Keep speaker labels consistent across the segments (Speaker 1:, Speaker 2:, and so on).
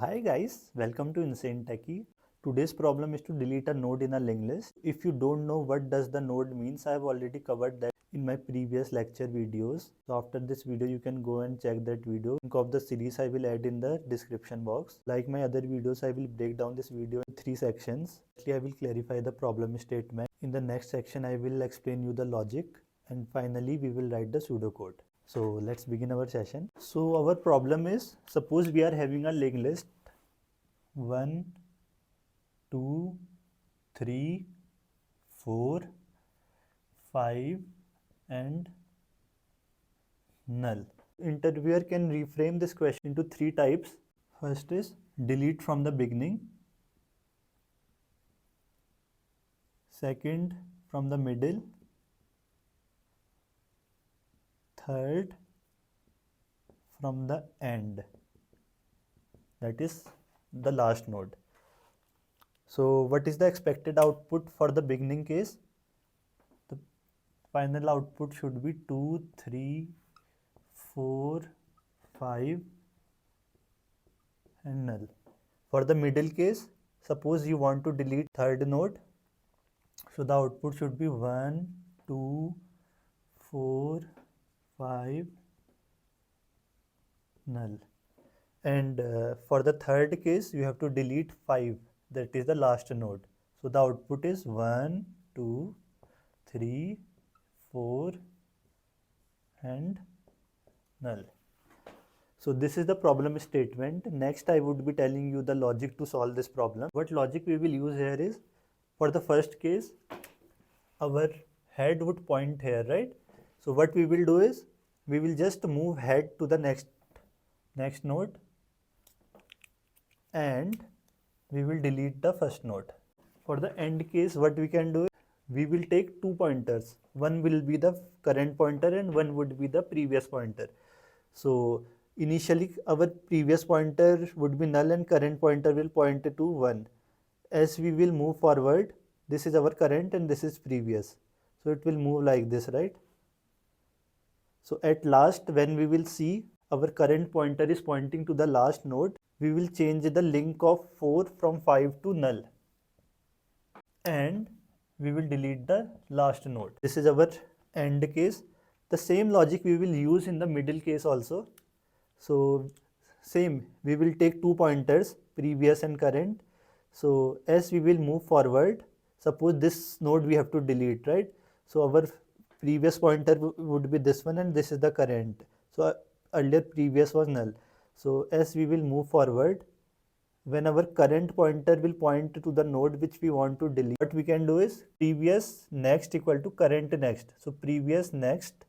Speaker 1: Hi guys, welcome to Insane Techie. Today's problem is to delete a node in a linked list. If you don't know what does the node means, I have already covered that in my previous lecture videos. So after this video, you can go and check that video. Link of the series I will add in the description box. Like my other videos, I will break down this video in 3 sections. Firstly, I will clarify the problem statement. In the next section, I will explain you the logic. And finally, we will write the pseudocode. So let's begin our session. So our problem is, suppose we are having a linked list 1, 2, 3, 4, 5 and null. Interviewer can reframe this question into 3 types. First is delete from the beginning. Second, from the middle. Third, from the end. That is the last node. So what is the expected output for the beginning case? The final output should be 2, 3, 4, 5 and null. For the middle case, suppose you want to delete third node. So the output should be 1, 2, 4, 5, null. And for the third case, you have to delete 5. That is the last node. So the output is 1, 2, 3, 4 and null. So this is the problem statement. Next, I would be telling you the logic to solve this problem. What logic we will use here is, for the first case, our head would point here, right? So what we will do is, we will just move head to the next node and we will delete the first node. For the end case, what we can do is, we will take 2 pointers. One will be the current pointer and one would be the previous pointer. So initially our previous pointer would be null and current pointer will point to 1. As we will move forward, this is our current and this is previous. So it will move like this, right? So at last, when we will see our current pointer is pointing to the last node, we will change the link of 4 from 5 to null. And we will delete the last node. This is our end case. The same logic we will use in the middle case also. So same, we will take 2 pointers, previous and current. So as we will move forward, suppose this node we have to delete, right? So our previous pointer would be this one and this is the current. So earlier previous was null. So as we will move forward, when our current pointer will point to the node which we want to delete, what we can do is previous next equal to current next. So previous next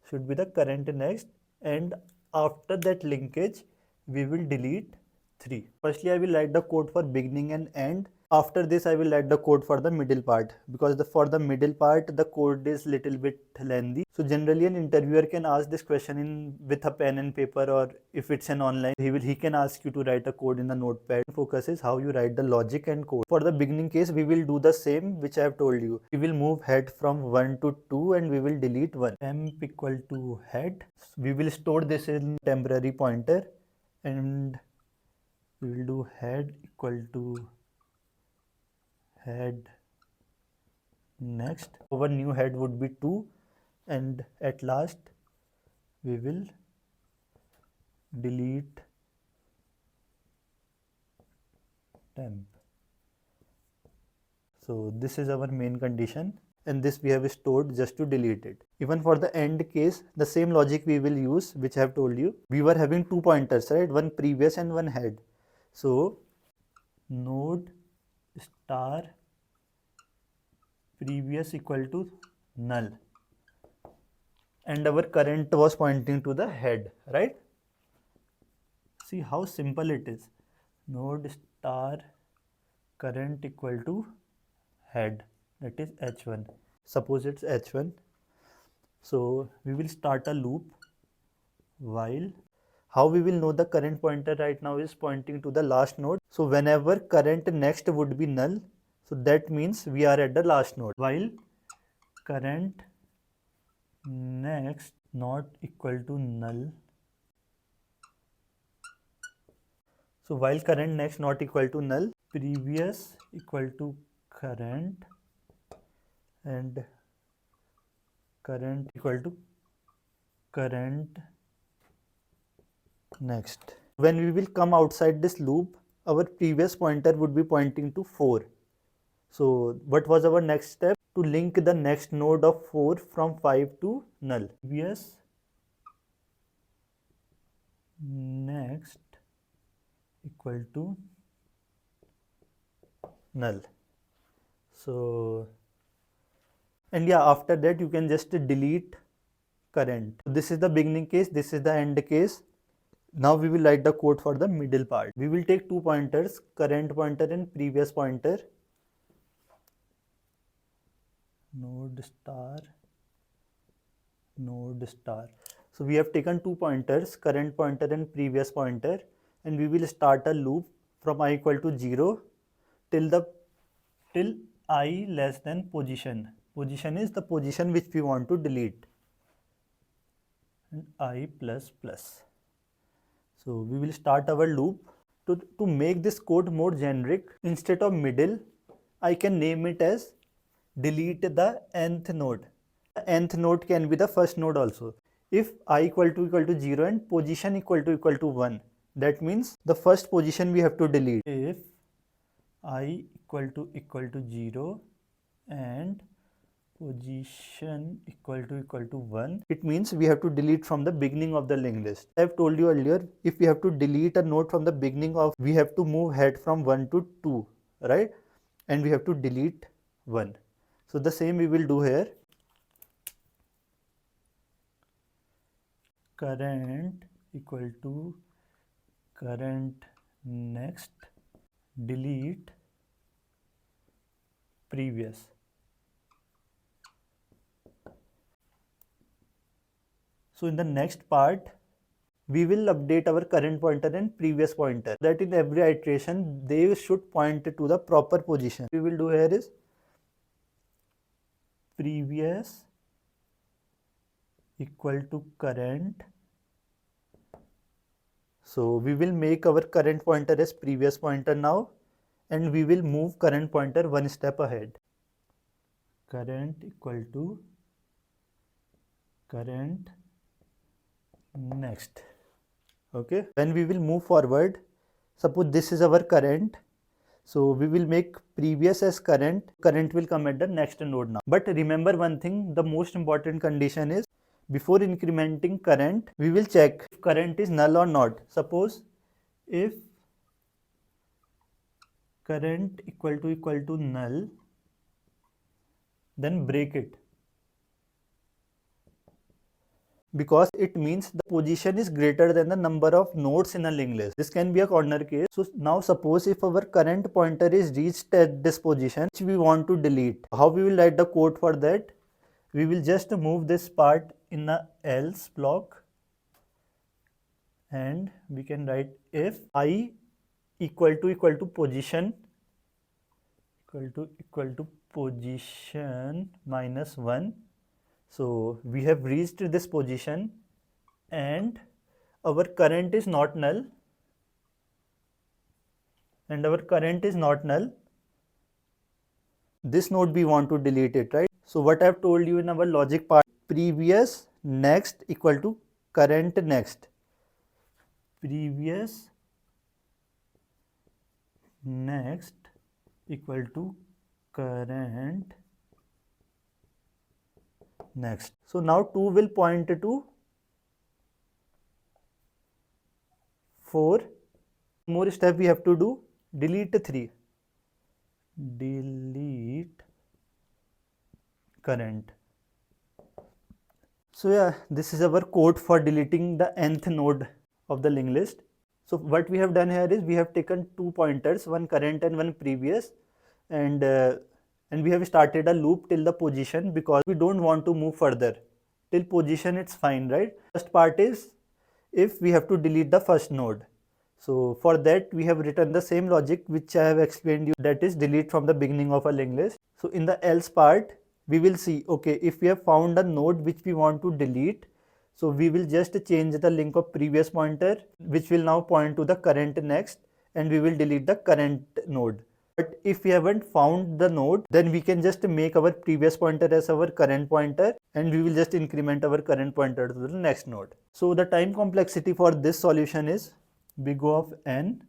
Speaker 1: should be the current next, and after that linkage we will delete 3. Firstly, I will write the code for beginning and end. After this, I will write the code for the middle part, because for the middle part the code is little bit lengthy. So generally an interviewer can ask this question with a pen and paper, or if it's an online, he can ask you to write a code in the notepad. Focus is how you write the logic and code. For the beginning case, we will do the same which I have told you. We will move head from 1 to 2 and we will delete 1. Temp equal to head. We will store this in temporary pointer and we will do head equal to head next. Our new head would be 2 and at last we will delete temp. So this is our main condition and this we have stored just to delete it. Even for the end case, the same logic we will use, which I have told you. We were having 2 pointers, right? One previous and one head. So node star previous equal to null and our current was pointing to the head, right? See how simple it is. Node star current equal to head, that is h1. Suppose it's h1. So we will start a loop while. How we will know the current pointer right now is pointing to the last node. So whenever current next would be null, so that means we are at the last node. While current next not equal to null, So while current next not equal to null, previous equal to current and current equal to current next. When we will come outside this loop, our previous pointer would be pointing to 4. So what was our next step? To link the next node of 4 from 5 to null. Previous next equal to null. So, and yeah, after that you can just delete current. This is the beginning case, this is the end case. Now we will write the code for the middle part. We will take two pointers, current pointer and previous pointer. Node star, node star. So we have taken two pointers, current pointer and previous pointer, and we will start a loop from I equal to 0 till I less than position. Position is the position which we want to delete, and I plus plus. So we will start our loop. To make this code more generic, instead of middle, I can name it as delete the nth node. The nth node can be the first node also. If I equal to 0 and position equal to 1, that means the first position we have to delete. If I equal to 0 and position equal to 1, it means we have to delete from the beginning of the linked list. I have told you earlier, if we have to delete a node from the beginning of, we have to move head from 1 to 2, right? And we have to delete 1. So the same we will do here. Current equal to current next, delete previous. So in the next part, we will update our current pointer and previous pointer, that in every iteration they should point to the proper position. We will do here is previous equal to current. So we will make our current pointer as previous pointer now, and we will move current pointer one step ahead. Current equal to current next. Okay, when we will move forward, suppose this is our current, so we will make previous as current will come at the next node now. But remember one thing, the most important condition is, before incrementing current, we will check if current is null or not. Suppose if current equal to null, then break it, because it means the position is greater than the number of nodes in a linked list. This can be a corner case. So now suppose if our current pointer is reached at this position which we want to delete, how we will write the code for that? We will just move this part in the else block, and we can write if I equal to position position minus 1. So we have reached this position and our current is not null, this node we want to delete it, right? So what I have told you in our logic part, previous next equal to current next, previous next equal to current next. So now 2 will point to 4. More step we have to do, delete 3, delete current. So yeah, this is our code for deleting the nth node of the linked list. So what we have done here is we have taken two pointers, one current and one previous, and we have started a loop till the position, because we don't want to move further. Till position it's fine, right? First part is if we have to delete the first node. So for that we have written the same logic which I have explained you, that is delete from the beginning of a linked list. So in the else part we will see, okay, if we have found a node which we want to delete, so we will just change the link of previous pointer, which will now point to the current next, and we will delete the current node. But if we haven't found the node, then we can just make our previous pointer as our current pointer, and we will just increment our current pointer to the next node. So the time complexity for this solution is big O of n,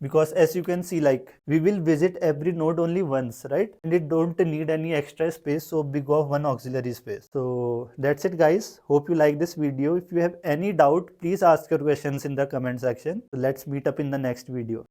Speaker 1: because as you can see, like, we will visit every node only once, right? And it don't need any extra space, so big O of 1 auxiliary space. So that's it, guys. Hope you like this video. If you have any doubt, please ask your questions in the comment section. So let's meet up in the next video.